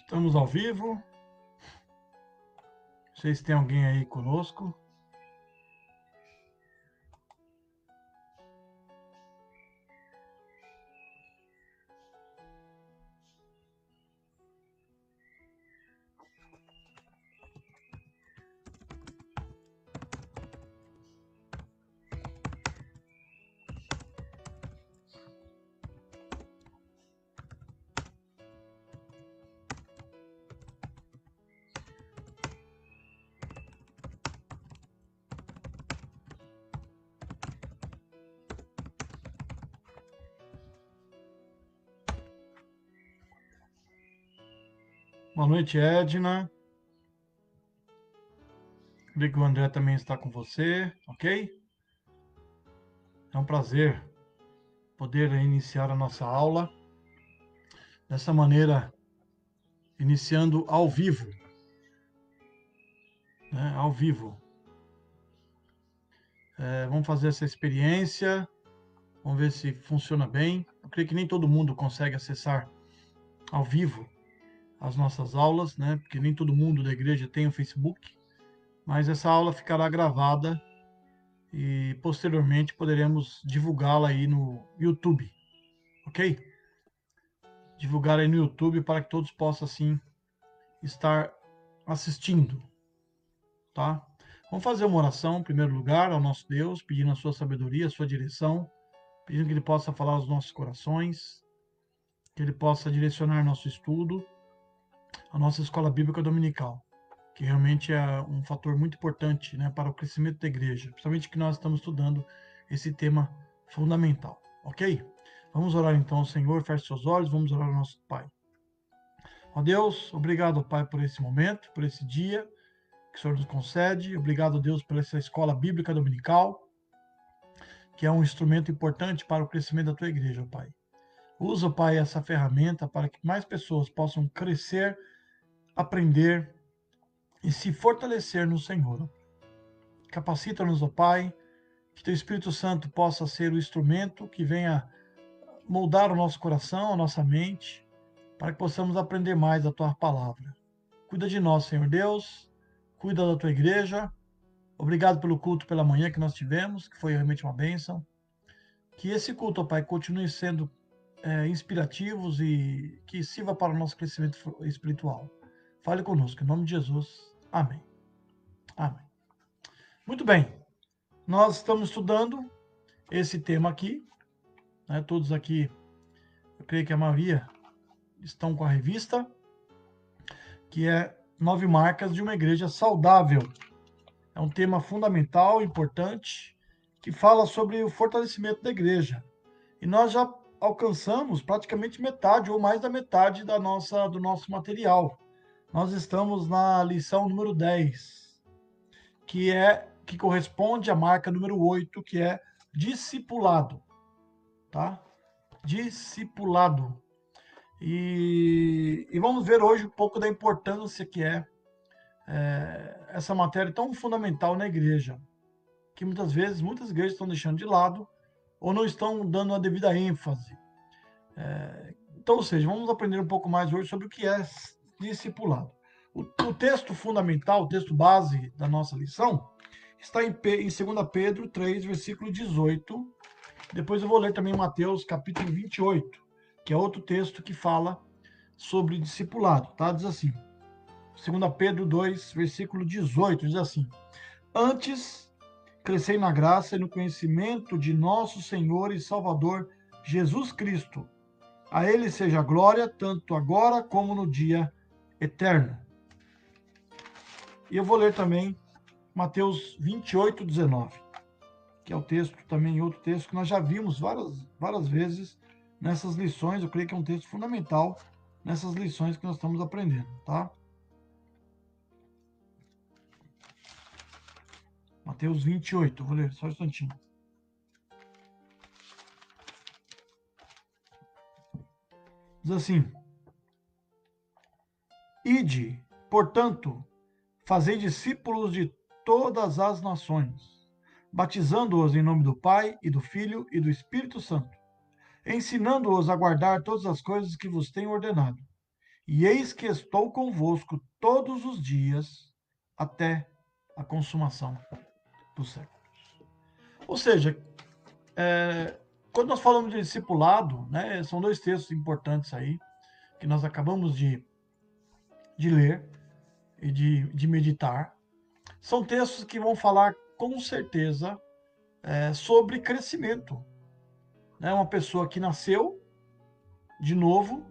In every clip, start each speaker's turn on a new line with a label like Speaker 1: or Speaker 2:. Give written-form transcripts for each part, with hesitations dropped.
Speaker 1: Estamos ao vivo. Não sei se tem alguém aí conosco. Boa noite, Edna. Creio que o André também está com você, ok? É um prazer poder iniciar a nossa aula dessa maneira, iniciando ao vivo, né? Ao vivo. Vamos fazer essa experiência, vamos ver se funciona bem. Eu creio que nem todo mundo consegue acessar ao vivo as nossas aulas, né? Porque nem todo mundo da igreja tem o Facebook, mas essa aula ficará gravada e posteriormente poderemos divulgá-la aí no YouTube, ok? Divulgar aí no YouTube para que todos possam assim estar assistindo, tá? Vamos fazer uma oração em primeiro lugar ao nosso Deus, pedindo a sua sabedoria, a sua direção, pedindo que ele possa falar aos nossos corações, que ele possa direcionar nosso estudo, a nossa escola bíblica dominical, que realmente é um fator muito importante, né, para o crescimento da igreja, principalmente que nós estamos estudando esse tema fundamental, ok? Vamos orar então ao Senhor, feche seus olhos, vamos orar ao nosso Pai. Ó Deus, obrigado, Pai, por esse momento, por esse dia que o Senhor nos concede. Obrigado, Deus, por essa escola bíblica dominical, que é um instrumento importante para o crescimento da tua igreja, Pai. Usa, Pai, essa ferramenta para que mais pessoas possam crescer, aprender e se fortalecer no Senhor. Capacita-nos, ó Pai, que teu Espírito Santo possa ser o instrumento que venha moldar o nosso coração, a nossa mente, para que possamos aprender mais da tua palavra. Cuida de nós, Senhor Deus, cuida da tua igreja. Obrigado pelo culto pela manhã que nós tivemos, que foi realmente uma bênção. Que esse culto, ó Pai, continue sendo inspirativos e que sirva para o nosso crescimento espiritual. Fale conosco, em nome de Jesus. Amém. Amém. Muito bem, nós estamos estudando esse tema aqui, né? Todos aqui, eu creio que a maioria estão com a revista, que é 9 marcas de uma igreja saudável. É um tema fundamental, importante, que fala sobre o fortalecimento da igreja. E nós já alcançamos praticamente metade ou mais da metade do nosso material. Nós estamos na lição número 10, que corresponde à marca número 8, que é discipulado, tá? Discipulado. E vamos ver hoje um pouco da importância que é essa matéria tão fundamental na igreja, que muitas vezes muitas igrejas estão deixando de lado ou não estão dando a devida ênfase. Então, ou seja, vamos aprender um pouco mais hoje sobre o que é discipulado. O texto fundamental, o texto base da nossa lição, está em 2 Pedro 3, versículo 18. Depois eu vou ler também Mateus, capítulo 28, que é outro texto que fala sobre discipulado, tá? Diz assim, 2 Pedro 2, versículo 18, diz assim: Antes, crescei na graça e no conhecimento de nosso Senhor e Salvador Jesus Cristo. A ele seja a glória, tanto agora como no dia eterno. E eu vou ler também Mateus 28, 19, que é o texto também, outro texto que nós já vimos várias vezes nessas lições. Eu creio que é um texto fundamental nessas lições que nós estamos aprendendo, tá? Mateus 28, vou ler só um instantinho. Diz assim: Ide, portanto, fazei discípulos de todas as nações, batizando-os em nome do Pai e do Filho e do Espírito Santo, ensinando-os a guardar todas as coisas que vos tenho ordenado. E eis que estou convosco todos os dias até a consumação dos séculos. Ou seja, quando nós falamos de discipulado, né, são dois textos importantes aí, que nós acabamos de ler e de meditar. São textos que vão falar com certeza sobre crescimento. Né? Uma pessoa que nasceu de novo,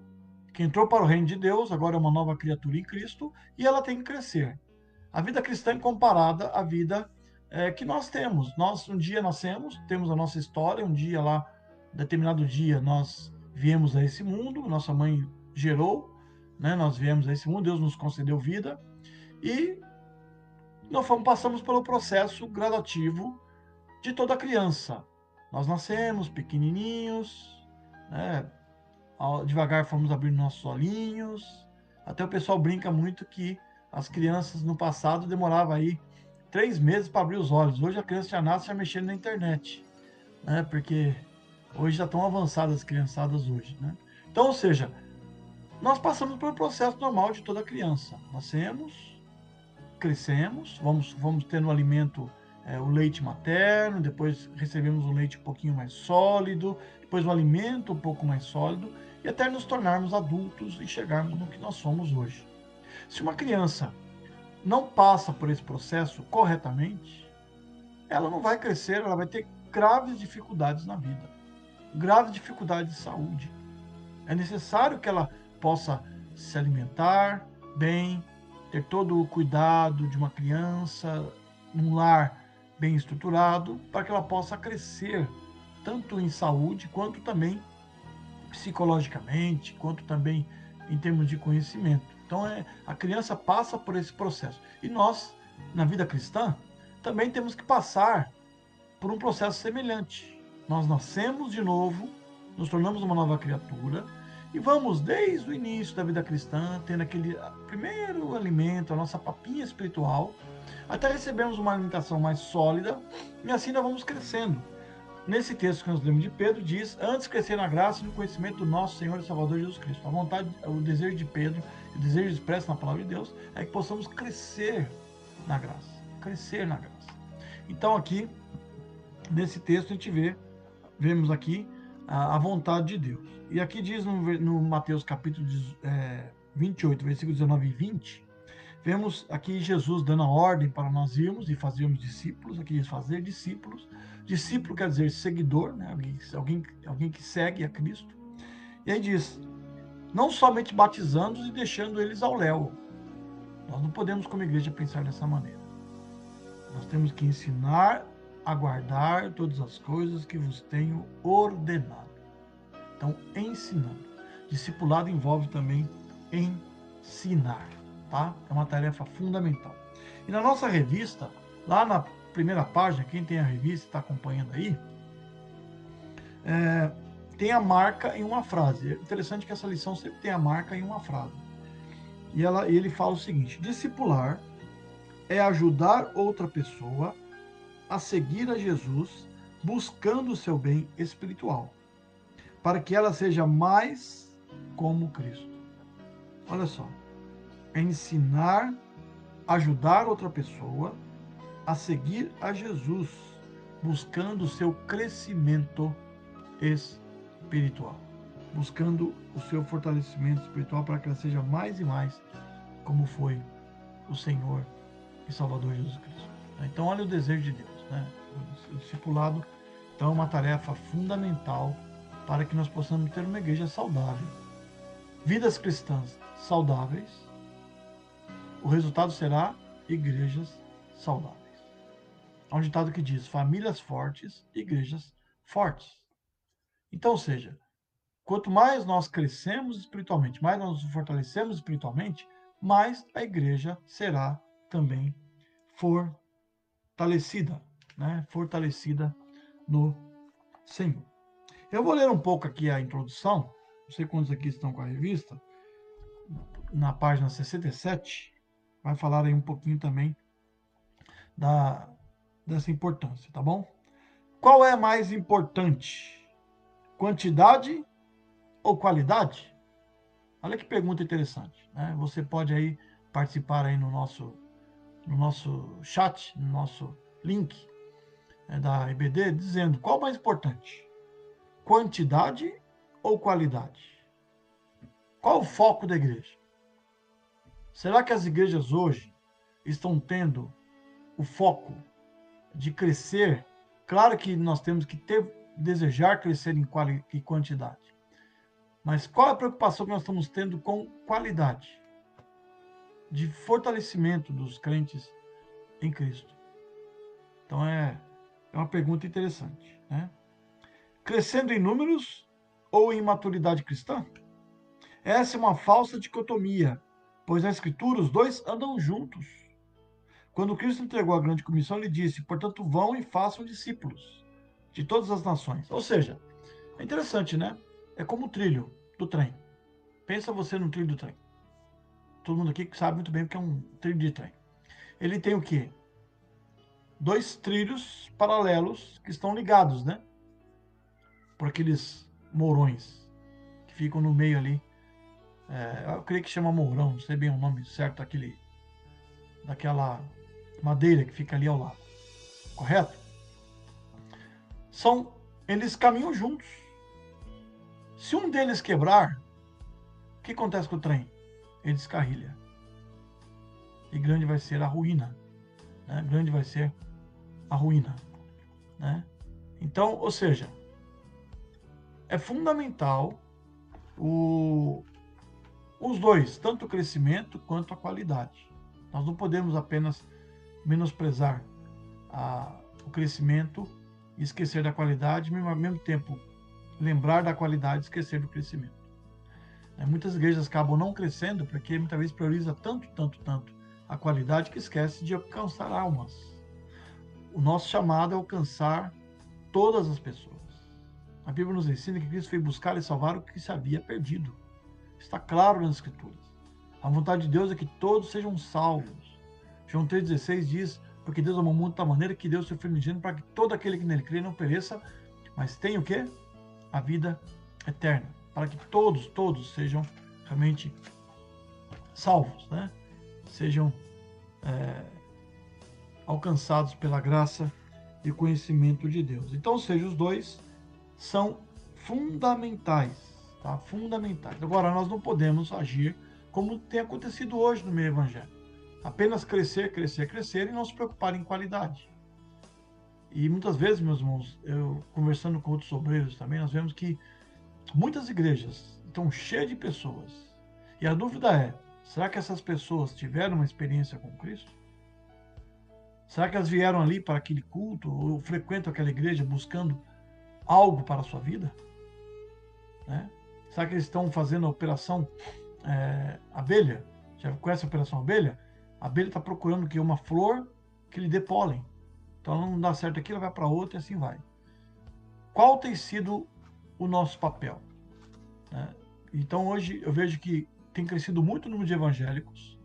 Speaker 1: que entrou para o reino de Deus, agora é uma nova criatura em Cristo, e ela tem que crescer. A vida cristã é comparada à vida que nós temos. Nós um dia nascemos, temos a nossa história, um dia lá, determinado dia, nós viemos a esse mundo, nossa mãe gerou, né? Nós viemos a esse mundo, Deus nos concedeu vida, e nós passamos pelo processo gradativo de toda criança. Nós nascemos pequenininhos, né? Devagar fomos abrindo nossos olhinhos. Até o pessoal brinca muito que as crianças no passado demoravam aí 3 meses para abrir os olhos. Hoje a criança já nasce já mexendo na internet, né? Porque hoje já estão avançadas as criançadas hoje, né? Então, ou seja, nós passamos pelo processo normal de toda criança. Nascemos, crescemos, vamos tendo o alimento, o leite materno, depois recebemos um leite um pouquinho mais sólido, depois um alimento um pouco mais sólido, e até nos tornarmos adultos e chegarmos no que nós somos hoje. Se uma criança não passa por esse processo corretamente, ela não vai crescer, ela vai ter graves dificuldades na vida, graves dificuldades de saúde. É necessário que ela possa se alimentar bem, ter todo o cuidado de uma criança, num lar bem estruturado, para que ela possa crescer, tanto em saúde, quanto também psicologicamente, quanto também em termos de conhecimento. Então, a criança passa por esse processo. E nós, na vida cristã, também temos que passar por um processo semelhante. Nós nascemos de novo, nos tornamos uma nova criatura, e vamos, desde o início da vida cristã, tendo aquele primeiro alimento, a nossa papinha espiritual, até recebermos uma alimentação mais sólida, e assim nós vamos crescendo. Nesse texto que nós lemos de Pedro, diz: antes crescer na graça e no conhecimento do nosso Senhor e Salvador Jesus Cristo. A vontade, o desejo de Pedro, o desejo expresso na palavra de Deus, é que possamos crescer na graça. Crescer na graça. Então, aqui, nesse texto, a gente vemos aqui a vontade de Deus. E aqui diz no Mateus capítulo 28, versículos 19 e 20, vemos aqui Jesus dando a ordem para nós irmos e fazermos discípulos. Aqui diz fazer discípulos. Discípulo quer dizer seguidor, né? Alguém que segue a Cristo. E aí diz, não somente batizando-os e deixando eles ao léu. Nós não podemos, como igreja, pensar dessa maneira. Nós temos que ensinar a guardar todas as coisas que vos tenho ordenado. Então, ensinando. Discipulado envolve também ensinar, tá? É uma tarefa fundamental. E na nossa revista, lá na primeira página, quem tem a revista está acompanhando aí, tem a marca em uma frase. É interessante que essa lição sempre tem a marca em uma frase. E ele fala o seguinte: discipular é ajudar outra pessoa a seguir a Jesus, buscando o seu bem espiritual, para que ela seja mais como Cristo. Olha só, é ensinar, ajudar outra pessoa a seguir a Jesus, buscando o seu crescimento espiritual, buscando o seu fortalecimento espiritual para que ela seja mais e mais como foi o Senhor e Salvador Jesus Cristo. Então, olha o desejo de Deus, né? O discipulado, então, é uma tarefa fundamental para que nós possamos ter uma igreja saudável. Vidas cristãs saudáveis, o resultado será igrejas saudáveis. Há um ditado que diz: famílias fortes, igrejas fortes. Então, ou seja, quanto mais nós crescemos espiritualmente, mais nós nos fortalecemos espiritualmente, mais a igreja será também fortalecida, né? Fortalecida no Senhor. Eu vou ler um pouco aqui a introdução, não sei quantos aqui estão com a revista, na página 67, vai falar aí um pouquinho também dessa importância, tá bom? Qual é mais importante? Quantidade ou qualidade? Olha que pergunta interessante, né? Você pode aí participar aí no nosso chat, no nosso link, né, da IBD, dizendo qual mais importante, quantidade ou qualidade? Qual o foco da igreja? Será que as igrejas hoje estão tendo o foco de crescer? Claro que nós temos que desejar crescer em quantidade. Mas qual é a preocupação que nós estamos tendo com qualidade? De fortalecimento dos crentes em Cristo. Então é uma pergunta interessante, né? Crescendo em números ou em maturidade cristã? Essa é uma falsa dicotomia, pois na Escritura os dois andam juntos. Quando Cristo entregou a grande comissão, ele disse: portanto, vão e façam discípulos de todas as nações. Ou seja, é interessante, né? É como o trilho do trem. Pensa você no trilho do trem. Todo mundo aqui sabe muito bem o que é um trilho de trem. Ele tem o quê? Dois trilhos paralelos que estão ligados, né? Por aqueles mourões que ficam no meio ali. Eu creio que chama mourão, não sei bem o nome certo daquela madeira que fica ali ao lado. Correto? Eles caminham juntos. Se um deles quebrar, o que acontece com o trem? Ele descarrilha. E grande vai ser a ruína. Né? Grande vai ser a ruína. Né? Então, ou seja, é fundamental os dois, tanto o crescimento quanto a qualidade. Nós não podemos apenas menosprezar o crescimento e esquecer da qualidade, mas ao mesmo tempo lembrar da qualidade e esquecer do crescimento. Muitas igrejas acabam não crescendo porque muitas vezes prioriza tanto a qualidade que esquece de alcançar almas. O nosso chamado é alcançar todas as pessoas. A Bíblia nos ensina que Cristo veio buscar e salvar o que se havia perdido. Está claro nas Escrituras. A vontade de Deus é que todos sejam salvos. João 3,16 diz: porque Deus amou o mundo de tal maneira que deu seu Filho unigênito para que todo aquele que nele crê não pereça, mas tenha o quê? A vida eterna. Para que todos sejam realmente salvos, né? Sejam alcançados pela graça e conhecimento de Deus. Então, ou seja, os dois são fundamentais, tá? Fundamentais. Agora, nós não podemos agir como tem acontecido hoje no meio evangélico. Apenas crescer e não se preocupar em qualidade. E muitas vezes, meus irmãos, eu conversando com outros obreiros também, nós vemos que muitas igrejas estão cheias de pessoas. E a dúvida é, será que essas pessoas tiveram uma experiência com Cristo? Será que elas vieram ali para aquele culto ou frequentam aquela igreja buscando algo para a sua vida? Né? Será que eles estão fazendo a operação abelha? Já conhece a operação abelha? A abelha está procurando que uma flor que lhe dê pólen. Então ela não dá certo aqui, ela vai para outra e assim vai. Qual tem sido o nosso papel? Então hoje eu vejo que tem crescido muito o número de evangélicos.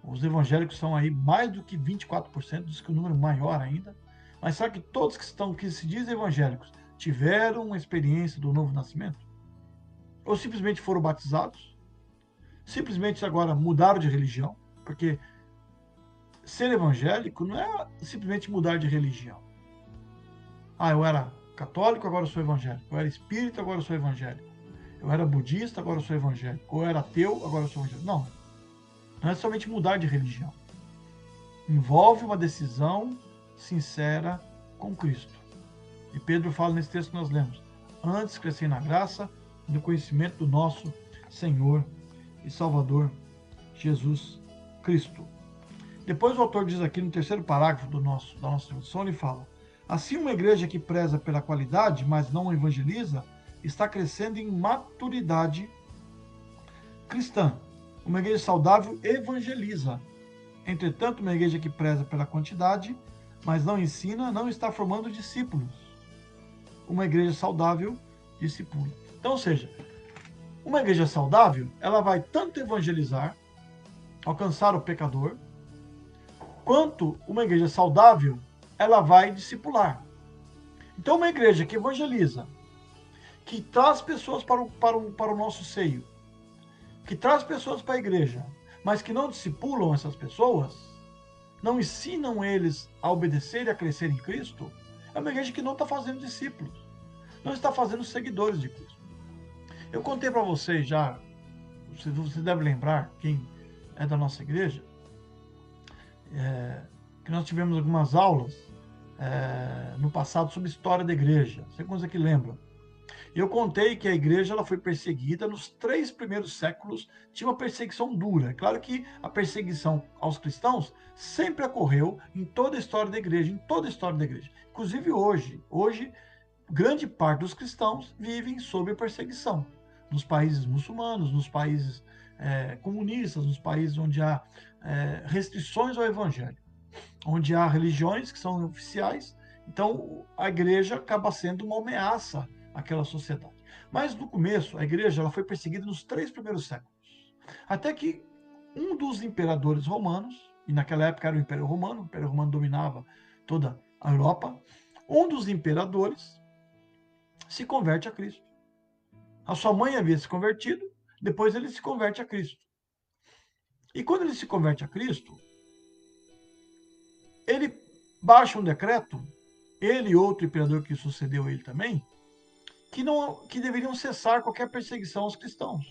Speaker 1: Os evangélicos são aí mais do que 24%, diz que o número maior ainda. Mas será que todos que se dizem evangélicos tiveram uma experiência do novo nascimento? Ou simplesmente foram batizados? Simplesmente agora mudaram de religião? Porque ser evangélico não é simplesmente mudar de religião. Eu era católico, agora eu sou evangélico. Eu era espírita, agora eu sou evangélico. Eu era budista, agora eu sou evangélico. Eu era ateu, agora eu sou evangélico. Não é somente mudar de religião. Envolve uma decisão sincera com Cristo. E Pedro fala nesse texto que nós lemos: antes crescer na graça e no conhecimento do nosso Senhor e Salvador Jesus Cristo. Depois o autor diz aqui no terceiro parágrafo da nossa introdução, ele fala: assim, uma igreja que preza pela qualidade, mas não evangeliza, está crescendo em maturidade cristã. Uma igreja saudável evangeliza. Entretanto, uma igreja que preza pela quantidade, mas não ensina, não está formando discípulos. Uma igreja saudável discipula. Então, ou seja, uma igreja saudável, ela vai tanto evangelizar, alcançar o pecador, quanto uma igreja saudável, ela vai discipular. Então, uma igreja que evangeliza, que traz pessoas para o nosso seio, que traz pessoas para a igreja, mas que não discipulam essas pessoas, não ensinam eles a obedecer e a crescer em Cristo, é uma igreja que não está fazendo discípulos, não está fazendo seguidores de Cristo. Eu contei para vocês já, você deve lembrar, quem é da nossa igreja, que nós tivemos algumas aulas no passado sobre história da igreja. Você coisa que lembra? Eu contei que a igreja ela foi perseguida nos 3 primeiros séculos, tinha uma perseguição dura. É claro que a perseguição aos cristãos sempre ocorreu em toda a história da igreja, em toda a história da igreja. Inclusive hoje. Hoje, grande parte dos cristãos vivem sob perseguição. Nos países muçulmanos, nos países comunistas, nos países onde há restrições ao evangelho, onde há religiões que são oficiais. Então, a igreja acaba sendo uma ameaça àquela sociedade. Mas, no começo, a igreja ela foi perseguida nos 3 primeiros séculos. Até que um dos imperadores romanos, e naquela época era o Império Romano dominava toda a Europa, um dos imperadores se converte a Cristo. A sua mãe havia se convertido, depois ele se converte a Cristo. E quando ele se converte a Cristo, ele baixa um decreto, ele e outro imperador que sucedeu ele também, que deveriam cessar qualquer perseguição aos cristãos.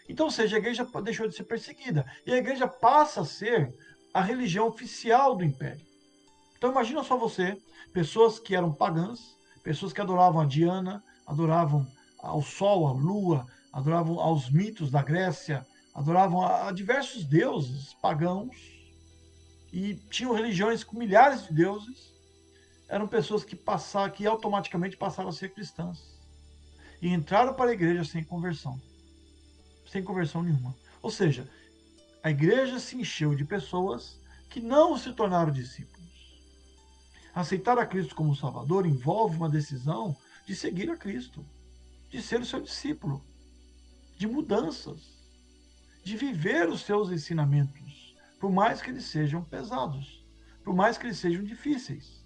Speaker 1: Então, ou seja, a igreja deixou de ser perseguida. E a igreja passa a ser a religião oficial do império. Então, imagina só você, pessoas que eram pagãs, pessoas que adoravam a Diana, adoravam ao sol, à lua, adoravam aos mitos da Grécia, adoravam a diversos deuses pagãos, e tinham religiões com milhares de deuses, eram pessoas que automaticamente passaram a ser cristãs. E entraram para a igreja sem conversão nenhuma. Ou seja, a igreja se encheu de pessoas que não se tornaram discípulos. Aceitar a Cristo como Salvador envolve uma decisão de seguir a Cristo, de ser o seu discípulo, de mudanças, de viver os seus ensinamentos, por mais que eles sejam pesados, por mais que eles sejam difíceis.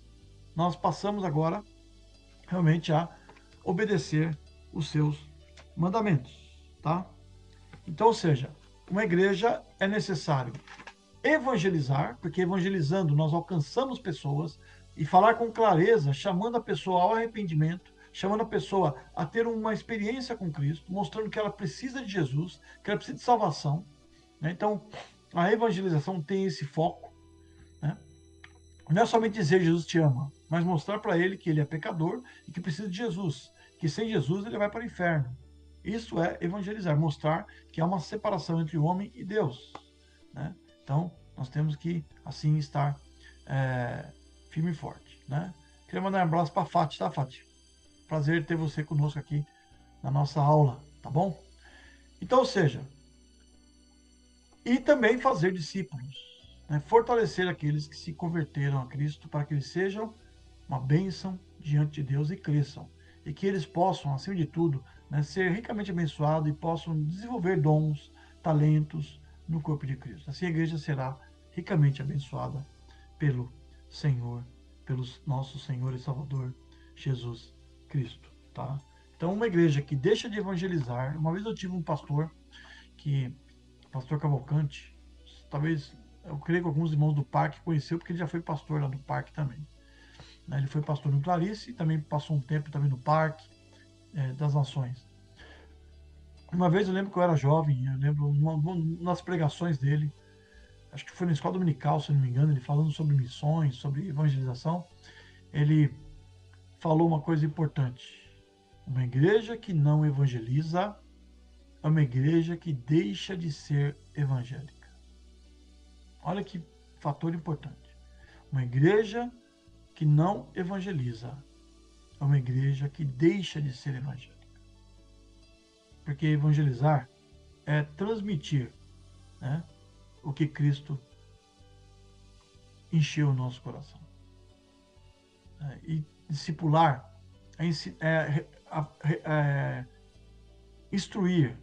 Speaker 1: Nós passamos agora realmente a obedecer os seus mandamentos, tá? Então, ou seja, uma igreja é necessário evangelizar, porque evangelizando nós alcançamos pessoas, e falar com clareza, chamando a pessoa ao arrependimento, chamando a pessoa a ter uma experiência com Cristo, mostrando que ela precisa de Jesus, que ela precisa de salvação. Né? Então, a evangelização tem esse foco. Né? Não é somente dizer Jesus te ama, mas mostrar para ele que ele é pecador e que precisa de Jesus, que sem Jesus ele vai para o inferno. Isso é evangelizar, mostrar que há uma separação entre o homem e Deus. Né? Então, nós temos que, assim, estar firme e forte. Né? Queria mandar um abraço para a Fati, tá, Fati? Prazer ter você conosco aqui na nossa aula, tá bom? Então, ou seja, e também fazer discípulos, né? Fortalecer aqueles que se converteram a Cristo para que eles sejam uma bênção diante de Deus e cresçam. E que eles possam, acima de tudo, né, ser ricamente abençoados e possam desenvolver dons, talentos no corpo de Cristo. Assim a igreja será ricamente abençoada pelo Senhor, pelo nosso Senhor e Salvador, Jesus Cristo. Tá? Então, uma igreja que deixa de evangelizar. Uma vez eu tive um pastor, pastor Cavalcante, talvez, eu creio que alguns irmãos do Parque conheceu, porque ele já foi pastor lá do Parque também. Ele foi pastor no Clarice e também passou um tempo também no Parque das Nações. Uma vez eu lembro que eu era jovem, eu lembro nas pregações dele, acho que foi na escola dominical, se não me engano, ele falando sobre missões, sobre evangelização, ele falou uma coisa importante. Uma igreja que não evangeliza é uma igreja que deixa de ser evangélica. Olha que fator importante. Uma igreja que não evangeliza é uma igreja que deixa de ser evangélica. Porque evangelizar é transmitir, né, o que Cristo encheu o nosso coração. E discipular instruir,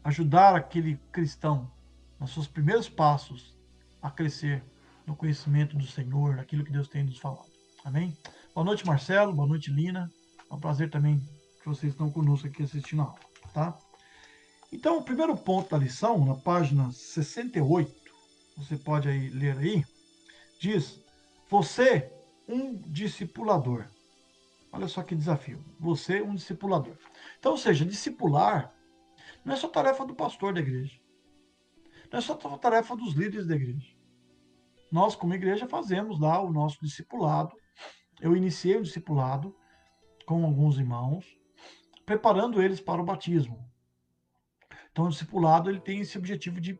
Speaker 1: ajudar aquele cristão nos seus primeiros passos a crescer no conhecimento do Senhor, aquilo que Deus tem nos falado. Amém? Boa noite, Marcelo. Boa noite, Lina. É um prazer também que vocês estão conosco aqui assistindo a aula. Tá? Então, o primeiro ponto da lição, na página 68, você pode aí ler aí, diz: você, um discipulador. Olha só que desafio. Você, um discipulador. Então, ou seja, discipular não é só tarefa do pastor da igreja. Não é só tarefa dos líderes da igreja. Nós, como igreja, fazemos lá o nosso discipulado. Eu iniciei o discipulado com alguns irmãos, preparando eles para o batismo. Então, o discipulado ele tem esse objetivo de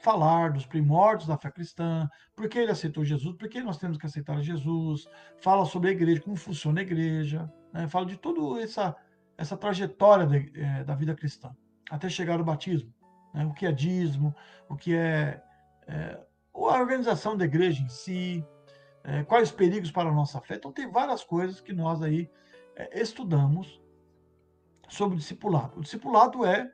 Speaker 1: falar dos primórdios da fé cristã, por que ele aceitou Jesus, por que nós temos que aceitar Jesus, fala sobre a igreja, como funciona a igreja, né? Fala de toda essa trajetória da vida cristã, até chegar ao batismo, né? O que é dízimo, o que é a organização da igreja em si, quais os perigos para a nossa fé. Então, tem várias coisas que nós aí estudamos sobre o discipulado. O discipulado é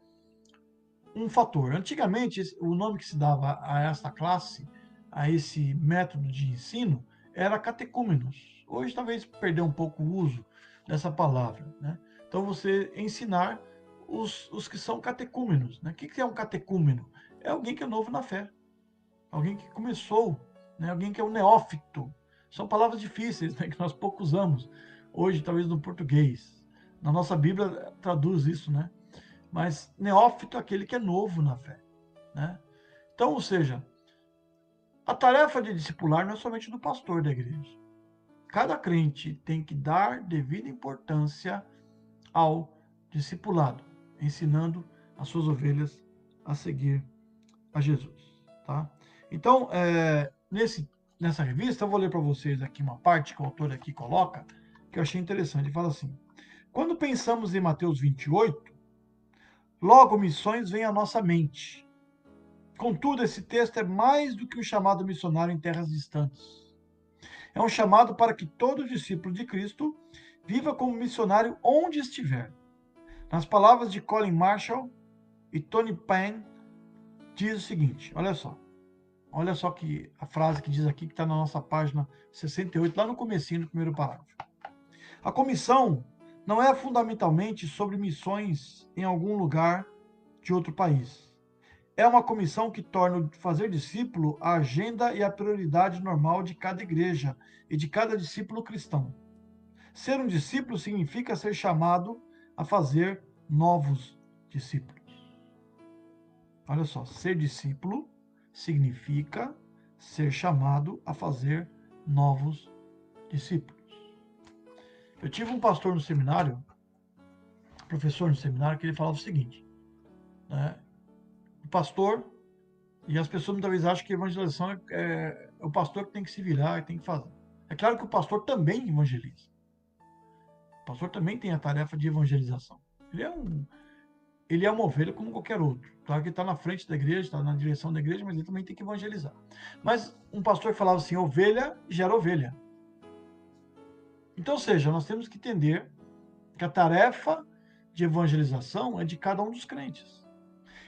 Speaker 1: um fator. Antigamente, o nome que se dava a esta classe, a esse método de ensino, era catecúmenos. Hoje, talvez, perdeu um pouco o uso dessa palavra, né? Então, você ensinar os que são catecúmenos, né? O que é um catecúmeno? É alguém que é novo na fé, alguém que começou, né? Alguém que é um neófito. São palavras difíceis, né? Que nós pouco usamos hoje, talvez no português. Na nossa Bíblia traduz isso, né? Mas neófito é aquele que é novo na fé, né? Então, ou seja, a tarefa de discipular não é somente do pastor da igreja. Cada crente tem que dar devida importância ao discipulado, ensinando as suas ovelhas a seguir a Jesus, tá? Então, nessa revista, eu vou ler para vocês aqui uma parte que o autor aqui coloca, que eu achei interessante. Ele fala assim: quando pensamos em Mateus 28, logo missões vêm à nossa mente. Contudo, esse texto é mais do que um chamado missionário em terras distantes. É um chamado para que todo discípulo de Cristo viva como missionário onde estiver. Nas palavras de Colin Marshall e Tony Payne, diz o seguinte: olha só que a frase que diz aqui, que está na nossa página 68, lá no comecinho do primeiro parágrafo. A comissão não é fundamentalmente sobre missões em algum lugar de outro país. É uma comissão que torna o fazer discípulo a agenda e a prioridade normal de cada igreja e de cada discípulo cristão. Ser um discípulo significa ser chamado a fazer novos discípulos. Olha só, ser discípulo significa ser chamado a fazer novos discípulos. Eu tive um pastor no seminário, professor no seminário, que ele falava o seguinte, né? O pastor, e as pessoas muitas vezes acham que evangelização é o pastor que tem que se virar e tem que fazer. É claro que o pastor também evangeliza. O pastor também tem a tarefa de evangelização. Ele é uma ovelha como qualquer outro. Claro que ele está na frente da igreja, está na direção da igreja, mas ele também tem que evangelizar. Mas um pastor falava assim, ovelha gera ovelha. Então, ou seja, nós temos que entender que a tarefa de evangelização é de cada um dos crentes.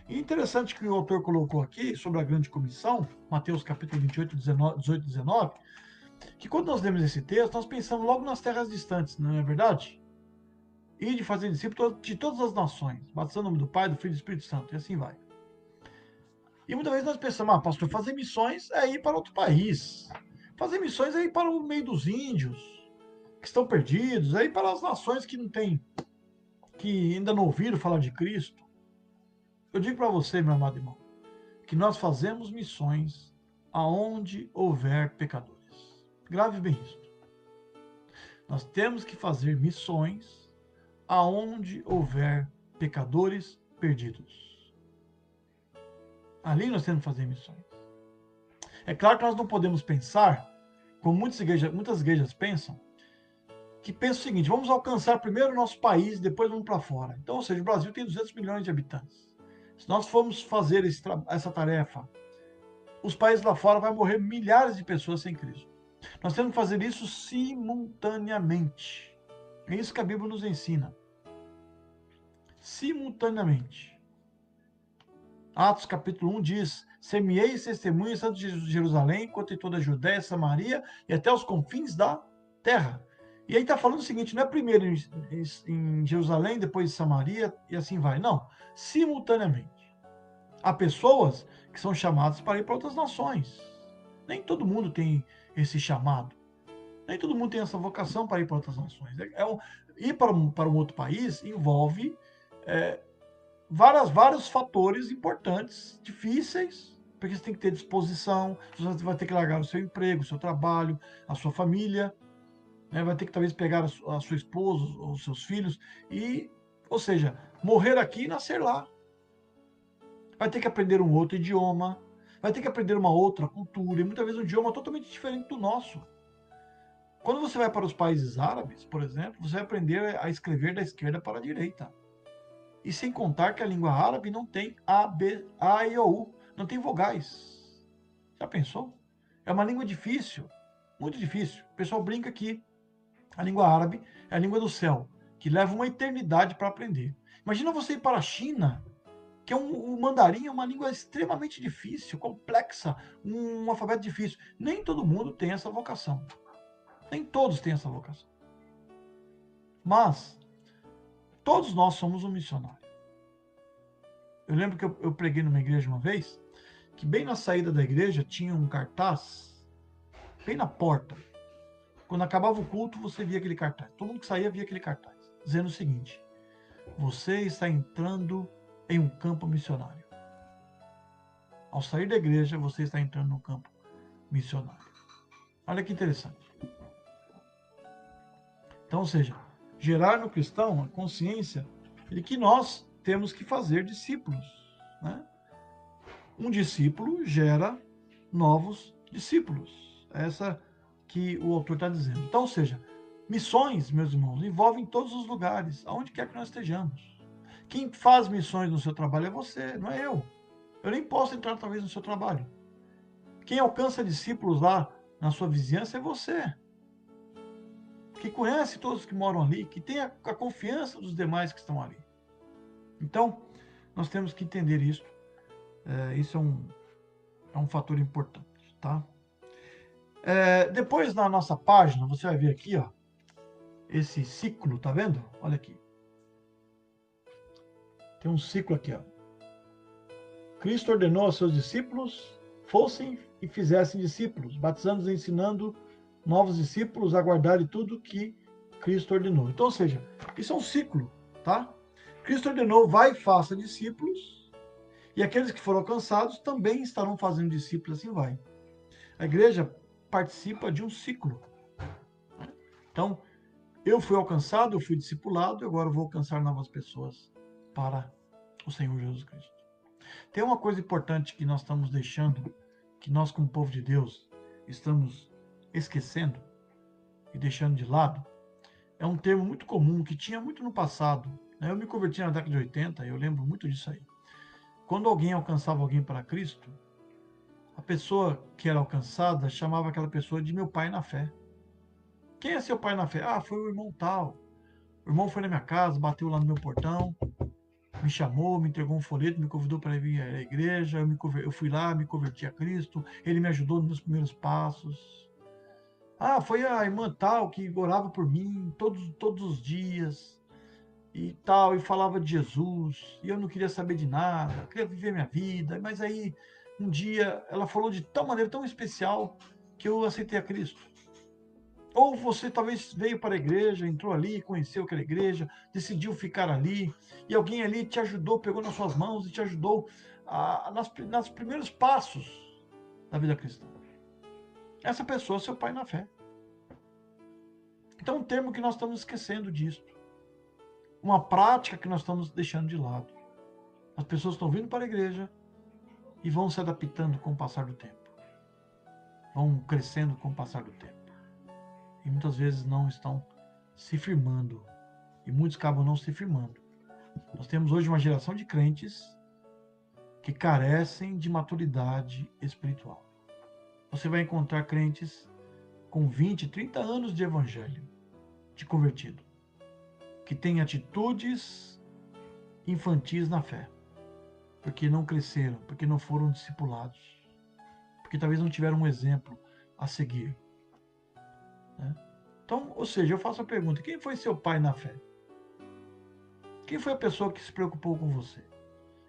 Speaker 1: E interessante que o autor colocou aqui sobre a grande comissão, Mateus capítulo 28, 18 e 19, que quando nós lemos esse texto, nós pensamos logo nas terras distantes, não é verdade? E de fazer discípulos de todas as nações, batizando o nome do Pai, do Filho e do Espírito Santo, e assim vai. E muitas vezes nós pensamos, pastor, fazer missões é ir para outro país. Fazer missões é ir para o meio dos índios, que estão perdidos, é ir para as nações que não têm, que ainda não ouviram falar de Cristo. Eu digo para você, meu amado irmão, que nós fazemos missões aonde houver pecadores. Grave bem isso. Nós temos que fazer missões aonde houver pecadores perdidos. Ali nós temos que fazer missões. É claro que nós não podemos pensar, como muitas igrejas pensam, que pensam o seguinte, vamos alcançar primeiro o nosso país, depois vamos para fora. Então, ou seja, o Brasil tem 200 milhões de habitantes. Se nós formos fazer essa tarefa, os países lá fora vão morrer milhares de pessoas sem Cristo. Nós temos que fazer isso simultaneamente. É isso que a Bíblia nos ensina. Simultaneamente. Atos capítulo 1 diz, semeeis testemunhas tanto de Jerusalém, quanto em toda a Judéia, Samaria e até os confins da terra. E aí está falando o seguinte, não é primeiro em Jerusalém, depois em Samaria, e assim vai. Não, simultaneamente. Há pessoas que são chamadas para ir para outras nações. Nem todo mundo tem esse chamado. Nem todo mundo tem essa vocação para ir para outras nações. Ir para um outro país envolve é, vários fatores importantes, difíceis, porque você tem que ter disposição, você vai ter que largar o seu emprego, o seu trabalho, a sua família, né? Vai ter que talvez pegar a sua esposa, os seus filhos, ou seja, morrer aqui e nascer lá. Vai ter que aprender um outro idioma, vai ter que aprender uma outra cultura, e muitas vezes um idioma totalmente diferente do nosso. Quando você vai para os países árabes, por exemplo, você vai aprender a escrever da esquerda para a direita. E sem contar que a língua árabe não tem A, B, A, I, O, U, não tem vogais. Já pensou? É uma língua difícil, muito difícil. O pessoal brinca que a língua árabe é a língua do céu, que leva uma eternidade para aprender. Imagina você ir para a China, que o mandarim é uma língua extremamente difícil, complexa, um alfabeto difícil. Nem todo mundo tem essa vocação. Nem todos têm essa vocação. Mas todos nós somos um missionário. Eu lembro que eu preguei numa igreja uma vez, que bem na saída da igreja tinha um cartaz, bem na porta. Quando acabava o culto, você via aquele cartaz. Todo mundo que saía via aquele cartaz, dizendo o seguinte: você está entrando em um campo missionário. Ao sair da igreja, você está entrando no campo missionário. Olha que interessante. Então, ou seja, gerar no cristão a consciência de que nós temos que fazer discípulos, né? Um discípulo gera novos discípulos. É essa que o autor está dizendo. Então, ou seja, missões, meus irmãos, envolvem todos os lugares, aonde quer que nós estejamos. Quem faz missões no seu trabalho é você, não é eu. Eu nem posso entrar, talvez, no seu trabalho. Quem alcança discípulos lá na sua vizinhança é você. Que conhece todos que moram ali, que tem a confiança dos demais que estão ali. Então, nós temos que entender isso. Isso é um fator importante, tá? Depois, na nossa página, você vai ver aqui, ó, esse ciclo, tá vendo? Olha aqui. Tem um ciclo aqui, ó. Cristo ordenou aos seus discípulos fossem e fizessem discípulos, batizando e ensinando novos discípulos a guardarem tudo que Cristo ordenou. Então, ou seja, isso é um ciclo, tá? Cristo ordenou, vai e faça discípulos, e aqueles que foram alcançados também estarão fazendo discípulos, assim vai. A igreja participa de um ciclo. Então, eu fui alcançado, eu fui discipulado, e agora eu vou alcançar novas pessoas para o Senhor Jesus Cristo. Tem uma coisa importante que nós estamos deixando, que nós, como povo de Deus, estamos esquecendo e deixando de lado. É um termo muito comum, que tinha muito no passado. Eu me converti na década de 80, eu lembro muito disso aí. Quando alguém alcançava alguém para Cristo, a pessoa que era alcançada chamava aquela pessoa de meu pai na fé. Quem é seu pai na fé? Ah, foi o irmão tal. O irmão foi na minha casa, bateu lá no meu portão, me chamou, me entregou um folheto, me convidou para ir à igreja, eu fui lá, me converti a Cristo, ele me ajudou nos meus primeiros passos. Ah, foi a irmã tal que orava por mim todos os dias e tal, e falava de Jesus, e eu não queria saber de nada, queria viver minha vida, mas aí um dia ela falou de tal maneira tão especial que eu aceitei a Cristo. Ou você talvez veio para a igreja, entrou ali, conheceu aquela igreja, decidiu ficar ali, e alguém ali te ajudou, pegou nas suas mãos e te ajudou nos primeiros passos da vida cristã. Essa pessoa é seu pai na fé. Então, um termo que nós estamos esquecendo disso. Uma prática que nós estamos deixando de lado. As pessoas estão vindo para a igreja e vão se adaptando com o passar do tempo. Vão crescendo com o passar do tempo. E muitas vezes não estão se firmando. E muitos acabam não se firmando. Nós temos hoje uma geração de crentes que carecem de maturidade espiritual. Você vai encontrar crentes com 20, 30 anos de evangelho, de convertido, que têm atitudes infantis na fé, porque não cresceram, porque não foram discipulados, porque talvez não tiveram um exemplo a seguir, né? Então, ou seja, eu faço a pergunta: quem foi seu pai na fé? Quem foi a pessoa que se preocupou com você?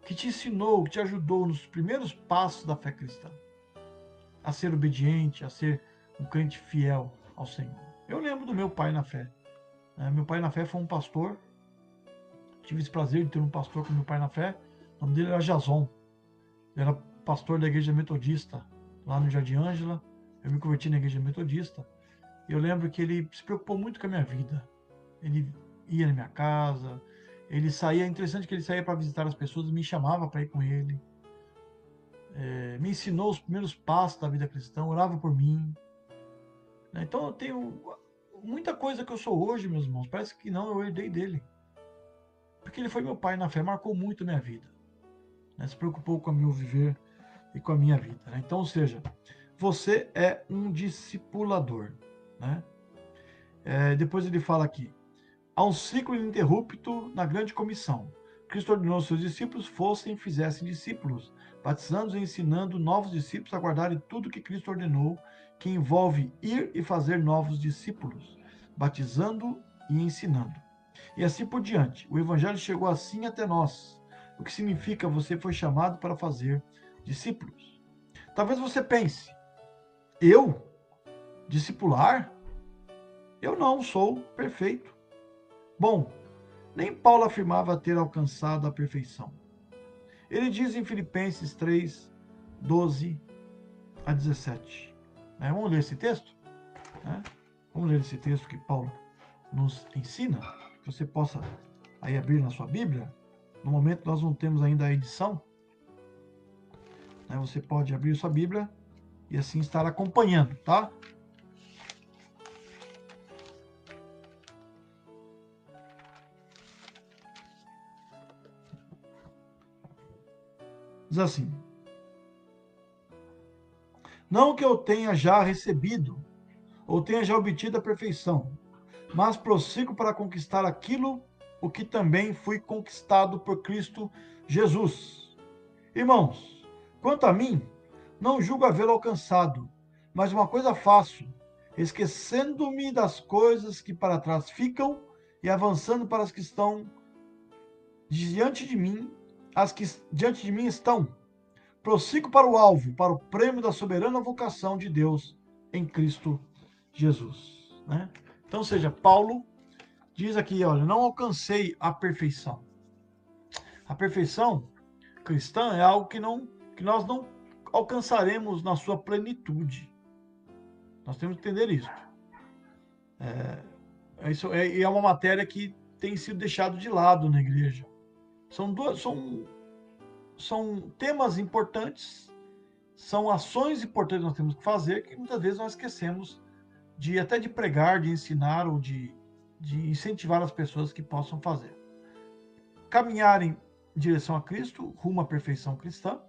Speaker 1: Que te ensinou, que te ajudou nos primeiros passos da fé cristã? A ser obediente, a ser um crente fiel ao Senhor. Eu lembro do meu pai na fé. Meu pai na fé foi um pastor. Tive esse prazer de ter um pastor como meu pai na fé. O nome dele era Jason. Ele era pastor da igreja metodista, lá no Jardim Ângela. Eu me converti na igreja metodista. E eu lembro que ele se preocupou muito com a minha vida. Ele ia na minha casa, ele saía, é interessante que ele saía para visitar as pessoas, me chamava para ir com ele. Me ensinou os primeiros passos da vida cristã, orava por mim. Então eu tenho muita coisa que eu sou hoje, meus irmãos, parece que não, eu herdei dele. Porque ele foi meu pai na fé, marcou muito a minha vida. Se preocupou com o meu viver e com a minha vida. Então, ou seja, você é um discipulador. Depois ele fala aqui: há um ciclo ininterrupto na grande comissão. Cristo ordenou seus discípulos fossem e fizessem discípulos, batizando e ensinando novos discípulos a guardarem tudo que Cristo ordenou, que envolve ir e fazer novos discípulos, batizando e ensinando. E assim por diante. O Evangelho chegou assim até nós, o que significa você foi chamado para fazer discípulos. Talvez você pense: eu? Discipular? Eu não sou perfeito. Bom, nem Paulo afirmava ter alcançado a perfeição. Ele diz em Filipenses 3, 12 a 17. Vamos ler esse texto? Vamos ler esse texto que Paulo nos ensina, que você possa aí abrir na sua Bíblia. No momento nós não temos ainda a edição. Você pode abrir sua Bíblia e assim estar acompanhando, tá? Diz assim: não que eu tenha já recebido ou tenha já obtido a perfeição, mas prossigo para conquistar aquilo o que também fui conquistado por Cristo Jesus. Irmãos, quanto a mim, não julgo havê-lo alcançado, mas uma coisa faço, esquecendo-me das coisas que para trás ficam e avançando para as que estão diante de mim, as que diante de mim estão. Prossigo para o alvo, para o prêmio da soberana vocação de Deus em Cristo Jesus. Então, seja, Paulo diz aqui, olha, não alcancei a perfeição. A perfeição cristã é algo que nós não alcançaremos na sua plenitude. Nós temos que entender isso. Isso é uma matéria que tem sido deixado de lado na igreja. São temas importantes, são ações importantes que nós temos que fazer, que muitas vezes nós esquecemos até de pregar, de ensinar ou de incentivar as pessoas que possam fazer. Caminhar em direção a Cristo, rumo à perfeição cristã.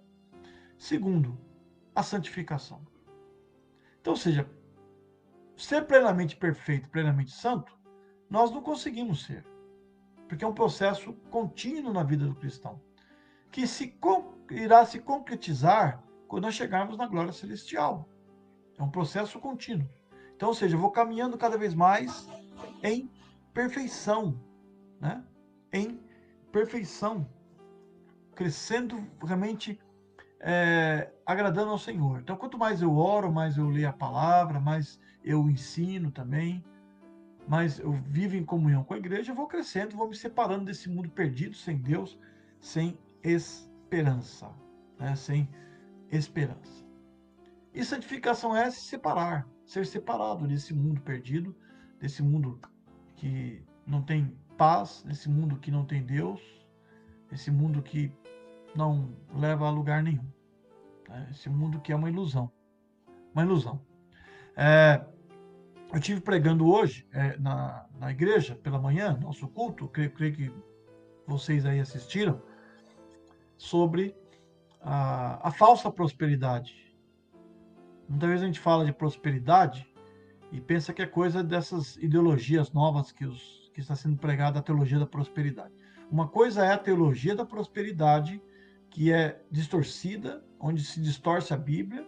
Speaker 1: Segundo, a santificação. Então, ou seja, ser plenamente perfeito, plenamente santo, nós não conseguimos ser. Porque é um processo contínuo na vida do cristão, que irá se concretizar quando nós chegarmos na glória celestial. É um processo contínuo. Então, ou seja, eu vou caminhando cada vez mais em perfeição, em perfeição, crescendo realmente agradando ao Senhor. Então, quanto mais eu oro, mais eu leio a palavra, mais eu ensino também, mais eu vivo em comunhão com a igreja, eu vou crescendo, vou me separando desse mundo perdido, sem Deus, sem esperança, sem esperança. E santificação é se separar, ser separado desse mundo perdido, desse mundo que não tem paz, desse mundo que não tem Deus, esse mundo que não leva a lugar nenhum. Esse mundo que é uma ilusão. Uma ilusão. Eu estive pregando hoje na igreja, pela manhã, nosso culto, creio que vocês aí assistiram, sobre a falsa prosperidade. Muitas vezes a gente fala de prosperidade e pensa que é coisa dessas ideologias novas que está sendo pregada, a teologia da prosperidade. Uma coisa é a teologia da prosperidade, que é distorcida, onde se distorce a Bíblia,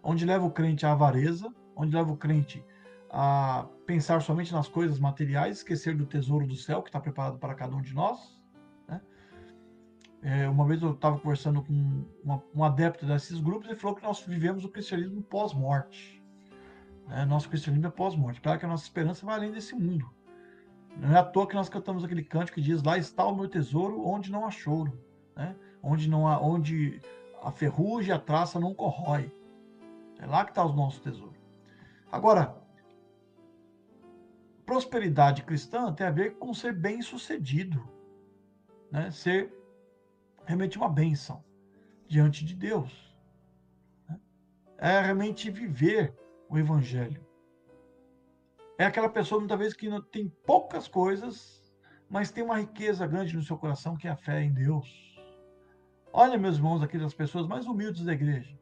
Speaker 1: onde leva o crente à avareza, onde leva o crente a pensar somente nas coisas materiais, esquecer do tesouro do céu que está preparado para cada um de nós, né? Uma vez eu estava conversando com um adepto desses grupos e falou que nós vivemos o cristianismo pós-morte, né? Nosso cristianismo é pós-morte. Claro que a nossa esperança vai além desse mundo. Não é à toa que nós cantamos aquele cântico que diz: lá está o meu tesouro, onde não há choro, né? Onde a ferrugem e a traça não corrói. É lá que está o nosso tesouro. Agora, prosperidade cristã tem a ver com ser bem-sucedido, né? Ser realmente uma bênção diante de Deus, né? É realmente viver o evangelho. É aquela pessoa, muitas vezes, que tem poucas coisas, mas tem uma riqueza grande no seu coração, que é a fé em Deus. Olha, meus irmãos, aquelas pessoas mais humildes da igreja.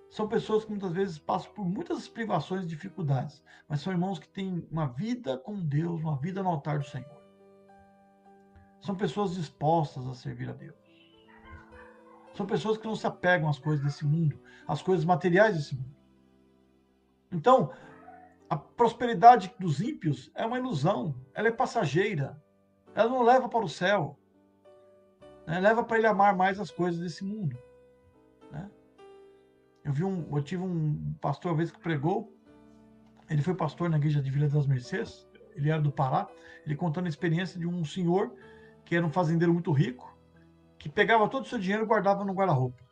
Speaker 1: São pessoas que muitas vezes passam por muitas privações e dificuldades, mas são irmãos que têm uma vida com Deus, uma vida no altar do Senhor. São pessoas dispostas a servir a Deus. São pessoas que não se apegam às coisas desse mundo, às coisas materiais desse mundo. Então, a prosperidade dos ímpios é uma ilusão, ela é passageira, ela não leva para o céu, né? Leva para ele amar mais as coisas desse mundo, né? Eu tive um pastor uma vez que pregou, ele foi pastor na igreja de Vila das Mercês, ele era do Pará, ele contando a experiência de um senhor que era um fazendeiro muito rico, que pegava todo o seu dinheiro e guardava no guarda-roupa.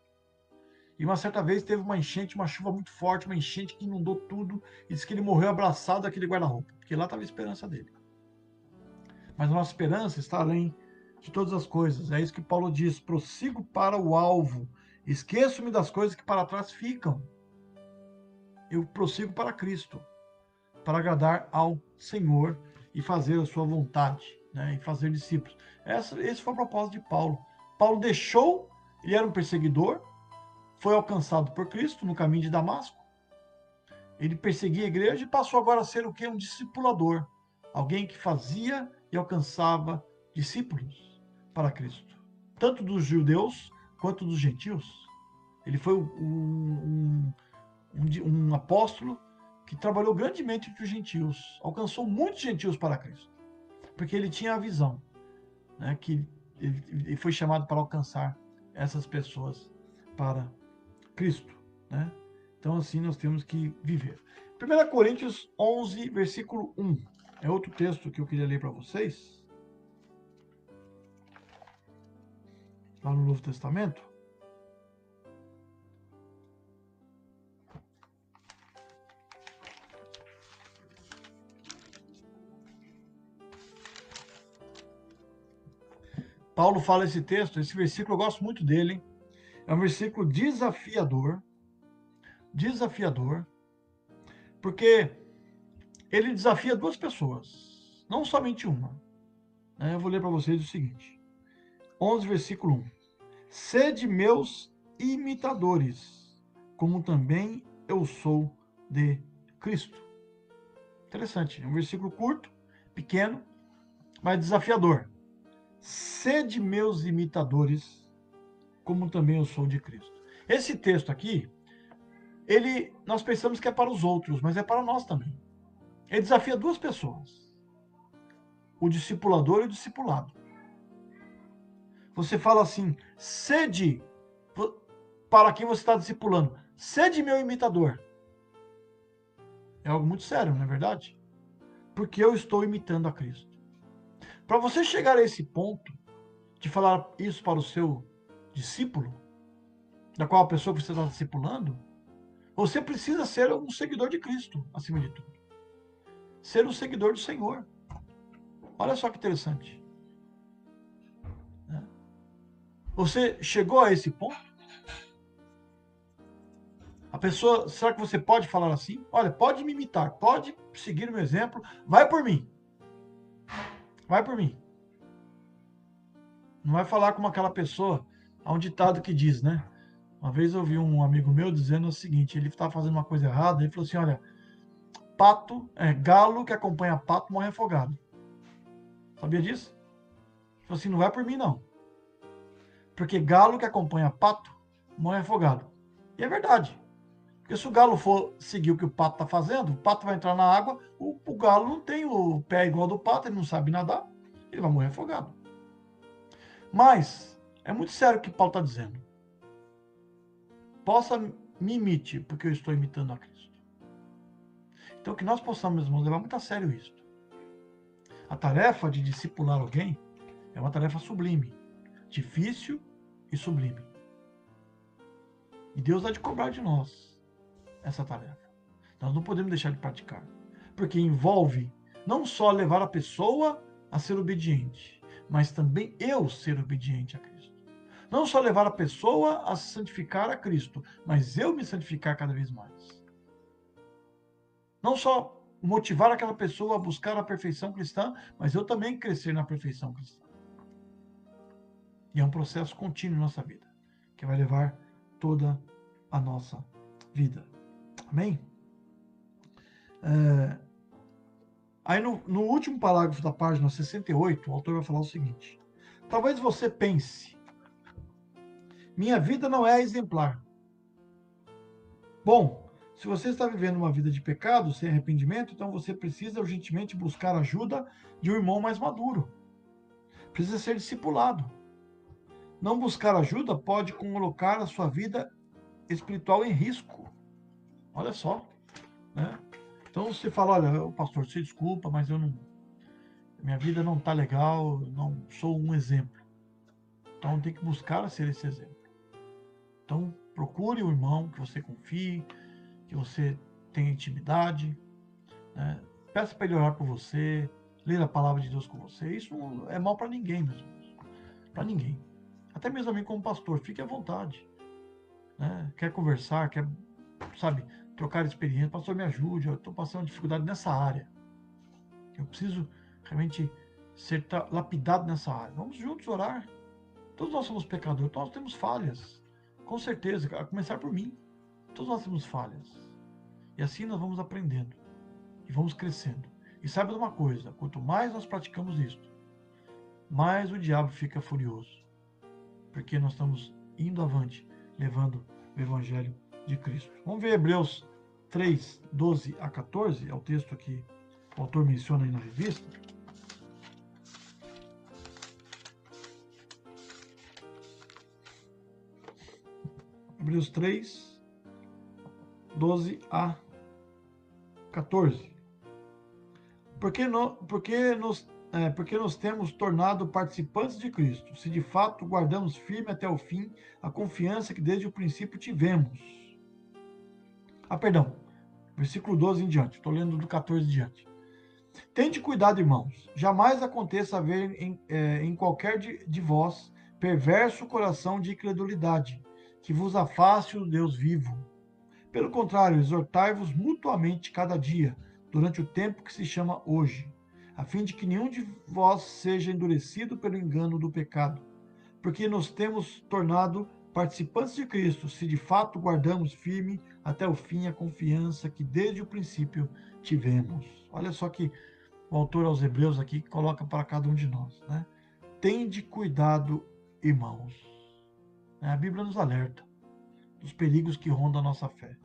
Speaker 1: E uma certa vez teve uma enchente, uma chuva muito forte, uma enchente que inundou tudo, e disse que ele morreu abraçado àquele guarda-roupa, porque lá estava a esperança dele. Mas a nossa esperança está além de todas as coisas. É isso que Paulo diz: prossigo para o alvo, esqueço-me das coisas que para trás ficam. Eu prossigo para Cristo, para agradar ao Senhor e fazer a sua vontade, né? E fazer discípulos. Esse foi o propósito de Paulo. Paulo deixou, ele era um perseguidor, foi alcançado por Cristo no caminho de Damasco. Ele perseguia a igreja e passou agora a ser o quê? Um discipulador. Alguém que fazia e alcançava discípulos para Cristo. Tanto dos judeus quanto dos gentios. Ele foi um apóstolo que trabalhou grandemente entre os gentios. Alcançou muitos gentios para Cristo. Porque ele tinha a visão, né, que ele foi chamado para alcançar essas pessoas para Cristo, né? Então, assim, nós temos que viver. 1 Coríntios 11, versículo 1. É outro texto que eu queria ler para vocês. Lá no Novo Testamento. Paulo fala esse texto, esse versículo eu gosto muito dele. É um versículo desafiador. Desafiador. Porque ele desafia duas pessoas, não somente uma. Eu vou ler para vocês o seguinte. 11, versículo 1. Sede meus imitadores, como também eu sou de Cristo. Interessante, é um versículo curto, pequeno, mas desafiador. Sede meus imitadores, como também eu sou de Cristo. Esse texto aqui, nós pensamos que é para os outros, mas é para nós também. Ele desafia duas pessoas, o discipulador e o discipulado. Você fala assim: sede, para quem você está discipulando, sede meu imitador. É algo muito sério, não é verdade? Porque eu estou imitando a Cristo. Para você chegar a esse ponto de falar isso para o seu discípulo, da qual a pessoa que você está discipulando, você precisa ser um seguidor de Cristo, acima de tudo. Ser um seguidor do Senhor. Olha só que interessante. Você chegou a esse ponto? A pessoa, será que você pode falar assim? Olha, pode me imitar, pode seguir o meu exemplo, vai por mim. Vai por mim. Não vai falar como aquela pessoa, há um ditado que diz, né? Uma vez eu vi um amigo meu dizendo o seguinte, ele estava fazendo uma coisa errada, ele falou assim, olha, galo que acompanha pato morre afogado. Sabia disso? Ele falou assim, não vai por mim não. Porque galo que acompanha pato morre afogado. E é verdade. Porque se o galo for seguir o que o pato está fazendo, o pato vai entrar na água, o galo não tem o pé igual ao do pato, ele não sabe nadar, ele vai morrer afogado. Mas é muito sério o que Paulo está dizendo. Possa me imite, porque eu estou imitando a Cristo. Então que nós possamos, irmãos, levar muito a sério isso. A tarefa de discipular alguém é uma tarefa sublime, difícil e sublime. E Deus há de cobrar de nós essa tarefa. Nós não podemos deixar de praticar, porque envolve não só levar a pessoa a ser obediente, mas também eu ser obediente a Cristo. Não só levar a pessoa a santificar a Cristo, mas eu me santificar cada vez mais. Não só motivar aquela pessoa a buscar a perfeição cristã, mas eu também crescer na perfeição cristã. E é um processo contínuo em nossa vida, que vai levar toda a nossa vida. Amém? Aí no último parágrafo da página 68, o autor vai falar o seguinte: talvez você pense, minha vida não é exemplar. Bom, se você está vivendo uma vida de pecado, sem arrependimento, então você precisa urgentemente buscar ajuda de um irmão mais maduro. Precisa ser discipulado. Não buscar ajuda pode colocar a sua vida espiritual em risco. Olha só, né? Então você fala, olha, pastor, você desculpa, mas minha vida não está legal, não sou um exemplo. Então tem que buscar ser esse exemplo. Então procure um irmão que você confie, que você tenha intimidade, né? Peça para ele orar por você, ler a palavra de Deus com você. Isso não é mal para ninguém, meus irmãos. Para ninguém. Até mesmo a mim como pastor, fique à vontade. Né? Quer conversar, quer, sabe, trocar experiência, pastor, me ajude, eu estou passando dificuldade nessa área. Eu preciso realmente ser lapidado nessa área. Vamos juntos orar. Todos nós somos pecadores, todos nós temos falhas. Com certeza, a começar por mim. Todos nós temos falhas. E assim nós vamos aprendendo. E vamos crescendo. E saiba de uma coisa, quanto mais nós praticamos isto, mais o diabo fica furioso. Porque nós estamos indo avante, levando o evangelho de Cristo. Vamos ver Hebreus 3, 12 a 14, é o texto que o autor menciona aí na revista. Hebreus 3, 12 a 14. Porque nos temos tornado participantes de Cristo, se de fato guardamos firme até o fim a confiança que desde o princípio tivemos. Perdão, versículo 12 em diante, estou lendo do 14 em diante. Tende cuidado, irmãos, jamais aconteça haver em qualquer de vós perverso coração de incredulidade, que vos afaste do Deus vivo. Pelo contrário, exortai-vos mutuamente cada dia, durante o tempo que se chama hoje, a fim de que nenhum de vós seja endurecido pelo engano do pecado, porque nos temos tornado participantes de Cristo, se de fato guardamos firme até o fim a confiança que desde o princípio tivemos. Olha só que o autor aos Hebreus aqui coloca para cada um de nós, né? Tende cuidado, irmãos. A Bíblia nos alerta dos perigos que rondam a nossa fé.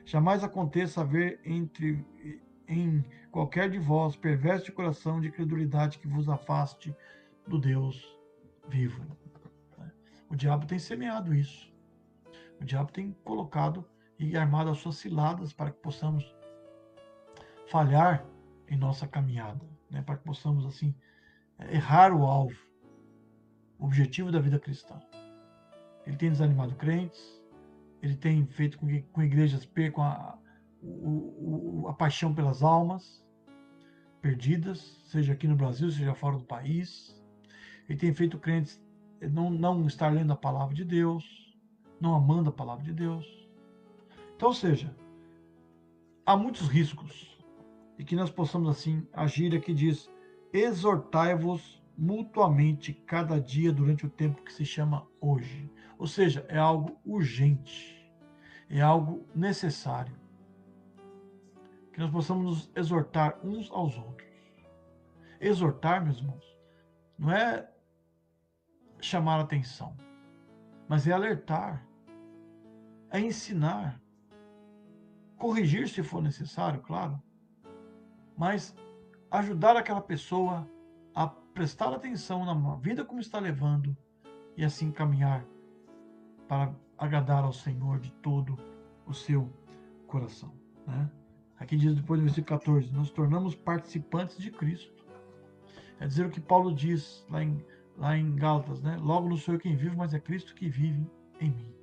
Speaker 1: Jamais aconteça haver em qualquer de vós perverso de coração de incredulidade que vos afaste do Deus vivo. O diabo tem semeado isso. O diabo tem colocado e armado as suas ciladas para que possamos falhar em nossa caminhada, né? Para que possamos, assim, errar o alvo, o objetivo da vida cristã. Ele tem desanimado crentes, ele tem feito com que igrejas percam a paixão pelas almas perdidas, seja aqui no Brasil, seja fora do país. Ele tem feito crentes não estar lendo a palavra de Deus, não amando a palavra de Deus. Então, ou seja, há muitos riscos e que nós possamos assim agir. Aqui diz: exortai-vos mutuamente cada dia durante o tempo que se chama hoje. Ou seja, é algo urgente, é algo necessário. Que nós possamos nos exortar uns aos outros. Exortar, meus irmãos, não é chamar atenção, mas é alertar, é ensinar, corrigir se for necessário, claro, mas ajudar aquela pessoa a prestar atenção na vida como está levando e assim caminhar para agradar ao Senhor de todo o seu coração, né? Aqui diz depois no versículo 14, nos tornamos participantes de Cristo. É dizer o que Paulo diz lá em Gálatas, né? Logo não sou eu quem vive, mas é Cristo que vive em mim.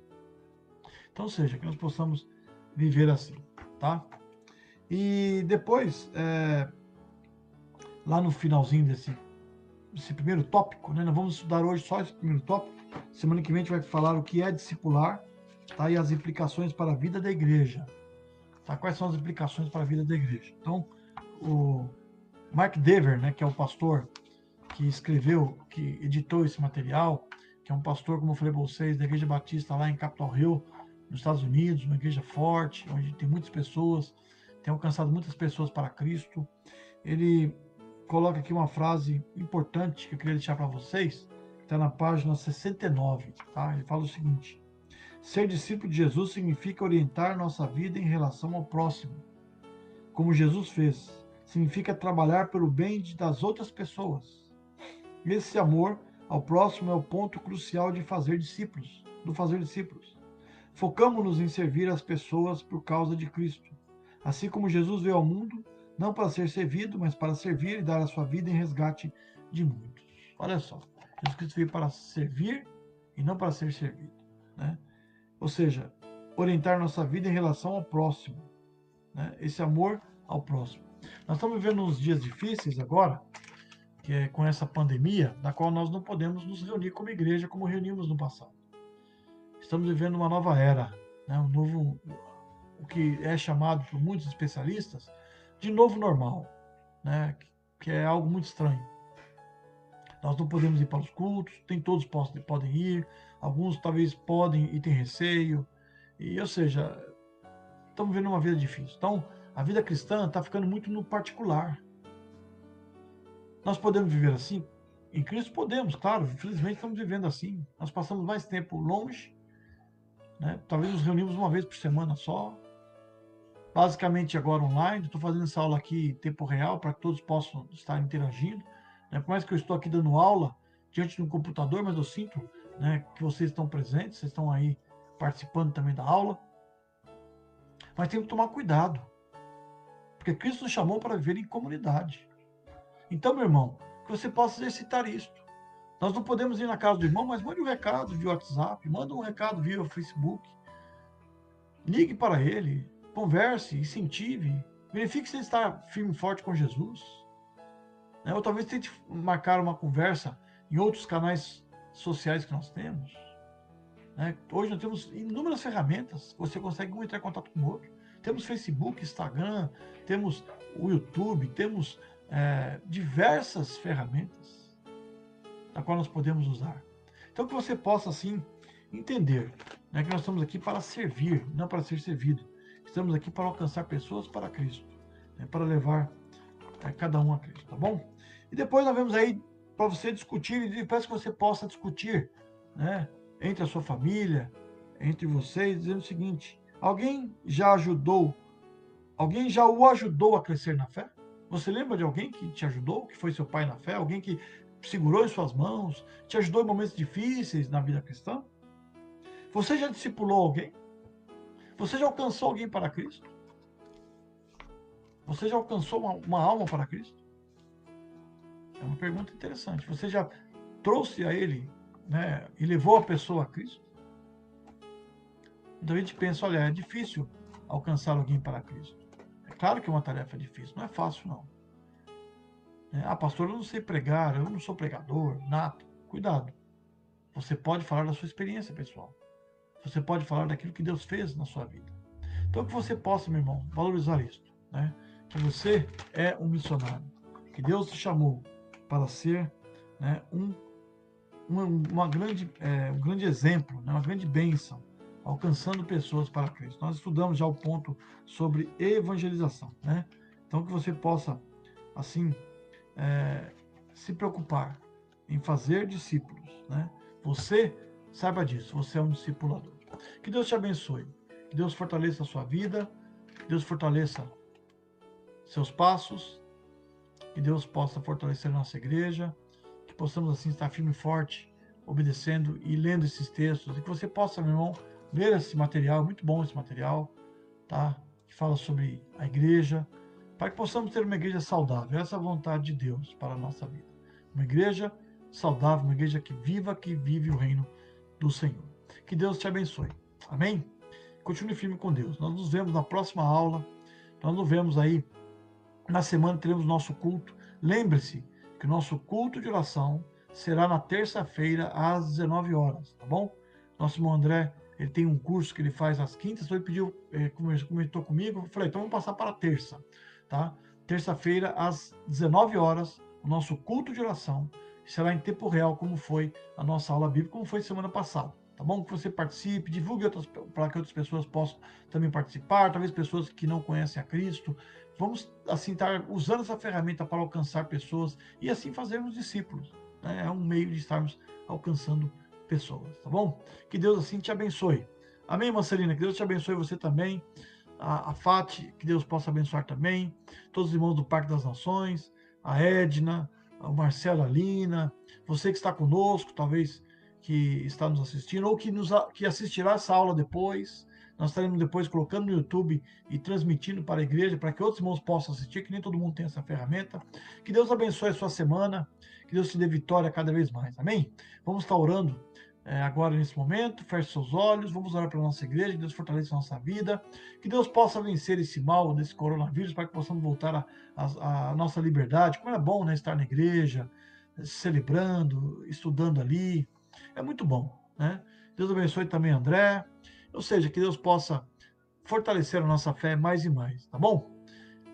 Speaker 1: Então, ou seja, que nós possamos viver assim, tá? E depois, lá no finalzinho desse primeiro tópico, né? Nós vamos estudar hoje só esse primeiro tópico. Semana que vem a gente vai falar o que é discipular, tá? E as implicações para a vida da igreja. Tá? Quais são as implicações para a vida da igreja? Então, o Mark Dever, né, que é o pastor que escreveu, que editou esse material, que é um pastor, como eu falei para vocês, da Igreja Batista lá em Capitol Hill, nos Estados Unidos, uma igreja forte, onde tem muitas pessoas, tem alcançado muitas pessoas para Cristo. Ele coloca aqui uma frase importante que eu queria deixar para vocês, que está na página 69, tá? Ele fala o seguinte: ser discípulo de Jesus significa orientar nossa vida em relação ao próximo, como Jesus fez. Significa trabalhar pelo bem das outras pessoas. Esse amor ao próximo é o ponto crucial do fazer discípulos. Focamos-nos em servir as pessoas por causa de Cristo. Assim como Jesus veio ao mundo, não para ser servido, mas para servir e dar a sua vida em resgate de muitos. Olha só, Jesus Cristo veio para servir e não para ser servido, né? Ou seja, orientar nossa vida em relação ao próximo, né? Esse amor ao próximo. Nós estamos vivendo uns dias difíceis agora, que é com essa pandemia, na qual nós não podemos nos reunir como igreja como reunimos no passado. Estamos vivendo uma nova era, né? O que é chamado por muitos especialistas de novo normal, né? Que é algo muito estranho. Nós não podemos ir para os cultos, nem todos podem ir, alguns talvez podem e têm receio, ou seja, estamos vivendo uma vida difícil. Então, a vida cristã está ficando muito no particular. Nós podemos viver assim? Em Cristo podemos, claro, infelizmente estamos vivendo assim. Nós passamos mais tempo longe, né? Talvez nos reunimos uma vez por semana só, basicamente agora online. Estou fazendo essa aula aqui em tempo real para que todos possam estar interagindo, né? Por mais que eu estou aqui dando aula diante de um computador, mas eu sinto, né, que vocês estão presentes, vocês estão aí participando também da aula. Mas temos que tomar cuidado, porque Cristo nos chamou para viver em comunidade. Então, meu irmão, que você possa exercitar isto. Nós não podemos ir na casa do irmão, mas mande um recado via WhatsApp, manda um recado via Facebook. Ligue para ele, converse, incentive, verifique se ele está firme e forte com Jesus. Ou talvez tente marcar uma conversa em outros canais sociais que nós temos. Hoje nós temos inúmeras ferramentas, você consegue um entrar em contato com o outro. Temos Facebook, Instagram, temos o YouTube, temos diversas ferramentas a qual nós podemos usar. Então que você possa assim entender, né, que nós estamos aqui para servir, não para ser servido. Estamos aqui para alcançar pessoas para Cristo, né, para levar cada um a Cristo, tá bom? E depois nós vemos aí para você discutir, e peço que você possa discutir, né, entre a sua família, entre vocês, dizendo o seguinte: alguém já o ajudou a crescer na fé? Você lembra de alguém que te ajudou, que foi seu pai na fé? Alguém que segurou em suas mãos, te ajudou em momentos difíceis na vida cristã? Você já discipulou alguém? Você já alcançou alguém para Cristo? Você já alcançou uma alma para Cristo? É uma pergunta interessante. Você já trouxe a ele, né, e levou a pessoa a Cristo? Então a gente pensa, olha, é difícil alcançar alguém para Cristo. É claro que é uma tarefa difícil, não é fácil não. Pastor, eu não sei pregar, eu não sou pregador, nato. Cuidado. Você pode falar da sua experiência pessoal. Você pode falar daquilo que Deus fez na sua vida. Então que você possa, meu irmão, valorizar isso, né? Que você é um missionário, que Deus te chamou para ser, né, um grande exemplo, né, uma grande bênção, alcançando pessoas para Cristo. Nós estudamos já o ponto sobre evangelização, né? Então que você possa, assim, se preocupar em fazer discípulos, né? Você saiba disso, você é um discipulador. Que Deus te abençoe, que Deus fortaleça a sua vida, Que Deus fortaleça seus passos, que Deus possa fortalecer a nossa igreja, que possamos assim estar firme e forte, obedecendo e lendo esses textos, e que você possa, meu irmão, ler esse material, muito bom esse material, tá? Que fala sobre a igreja, para que possamos ter uma igreja saudável. Essa é a vontade de Deus para a nossa vida. Uma igreja saudável, uma igreja que vive o reino do Senhor. Que Deus te abençoe. Amém? Continue firme com Deus. Nós nos vemos na próxima aula. Nós nos vemos aí na semana, teremos nosso culto. Lembre-se que o nosso culto de oração será na terça-feira às 19 horas, tá bom? Nosso irmão André, ele tem um curso que ele faz às quintas, então ele pediu, comentou comigo, eu falei, então vamos passar para a terça, tá? Terça-feira às 19 horas, o nosso culto de oração será em tempo real, como foi a nossa aula bíblica, como foi semana passada, tá bom? Que você participe, divulgue para que outras pessoas possam também participar, talvez pessoas que não conhecem a Cristo. Vamos, assim, estar usando essa ferramenta para alcançar pessoas e assim fazermos discípulos, né? É um meio de estarmos alcançando pessoas, tá bom? Que Deus assim te abençoe. Amém, Marcelina? Que Deus te abençoe você também. A Fati, que Deus possa abençoar também. Todos os irmãos do Parque das Nações, a Edna, o Marcelo, a Lina, você que está conosco, talvez que está nos assistindo, ou que assistirá essa aula depois. Nós estaremos depois colocando no YouTube e transmitindo para a igreja, para que outros irmãos possam assistir, que nem todo mundo tem essa ferramenta. Que Deus abençoe a sua semana, que Deus te dê vitória cada vez mais. Amém? Vamos estar orando agora nesse momento. Feche seus olhos, vamos orar pela nossa igreja, que Deus fortaleça a nossa vida, que Deus possa vencer esse mal, desse coronavírus, para que possamos voltar à nossa liberdade. Como é bom, né, estar na igreja, celebrando, estudando ali. É muito bom, né? Deus abençoe também André. Ou seja, que Deus possa fortalecer a nossa fé mais e mais, tá bom?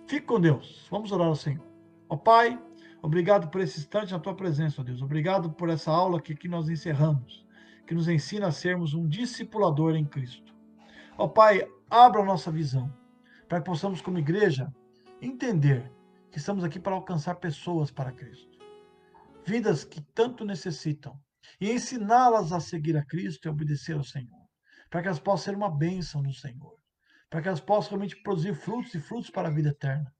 Speaker 1: Fique com Deus. Vamos orar ao Senhor. Ó Pai, obrigado por esse instante na tua presença, ó Deus. Obrigado por essa aula que aqui nós encerramos, que nos ensina a sermos um discipulador em Cristo. Ó Pai, abra a nossa visão, para que possamos, como igreja, entender que estamos aqui para alcançar pessoas para Cristo. Vidas que tanto necessitam. E ensiná-las a seguir a Cristo e obedecer ao Senhor. Para que elas possam ser uma bênção no Senhor. Para que elas possam realmente produzir frutos e frutos para a vida eterna.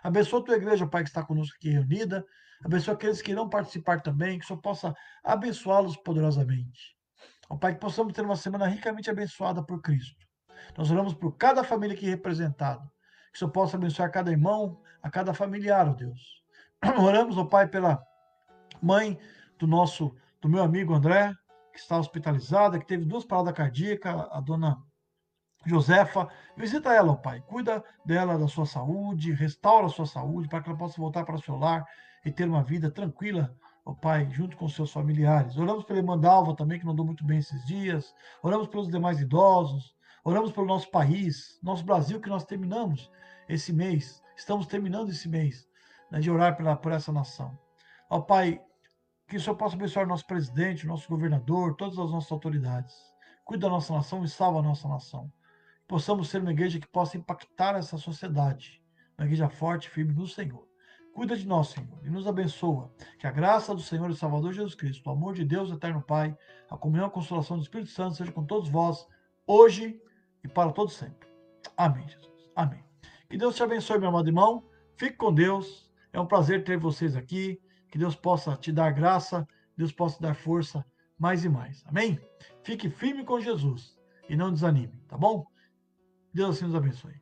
Speaker 1: Abençoa a tua igreja, Pai, que está conosco aqui reunida. Abençoa aqueles que irão participar também, que o Senhor possa abençoá-los poderosamente. Ó Pai, que possamos ter uma semana ricamente abençoada por Cristo. Nós oramos por cada família aqui representada. Que o Senhor possa abençoar cada irmão, a cada familiar, ó Deus. Oramos, ó Pai, pela mãe do meu amigo André, que está hospitalizada, que teve 2 paradas cardíacas, a dona Josefa. Visita ela, ó Pai. Cuida dela, da sua saúde, restaura a sua saúde, para que ela possa voltar para o seu lar e ter uma vida tranquila, ó Pai, junto com seus familiares. Oramos pela irmã Dalva também, que não andou muito bem esses dias. Oramos pelos demais idosos. Oramos pelo nosso país, nosso Brasil, que nós terminamos esse mês. Estamos terminando esse mês, né, de orar por essa nação. Ó Pai, que o Senhor possa abençoar o nosso presidente, o nosso governador, todas as nossas autoridades. Cuida da nossa nação e salva a nossa nação. Possamos ser uma igreja que possa impactar essa sociedade. Uma igreja forte e firme no Senhor. Cuida de nós, Senhor, e nos abençoa. Que a graça do Senhor e Salvador Jesus Cristo, o amor de Deus, eterno Pai, a comunhão e a consolação do Espírito Santo seja com todos vós, hoje e para todos sempre. Amém, Jesus. Amém. Que Deus te abençoe, meu amado irmão. Fique com Deus. É um prazer ter vocês aqui. Que Deus possa te dar graça, Deus possa dar força mais e mais. Amém? Fique firme com Jesus e não desanime, tá bom? Deus assim nos abençoe.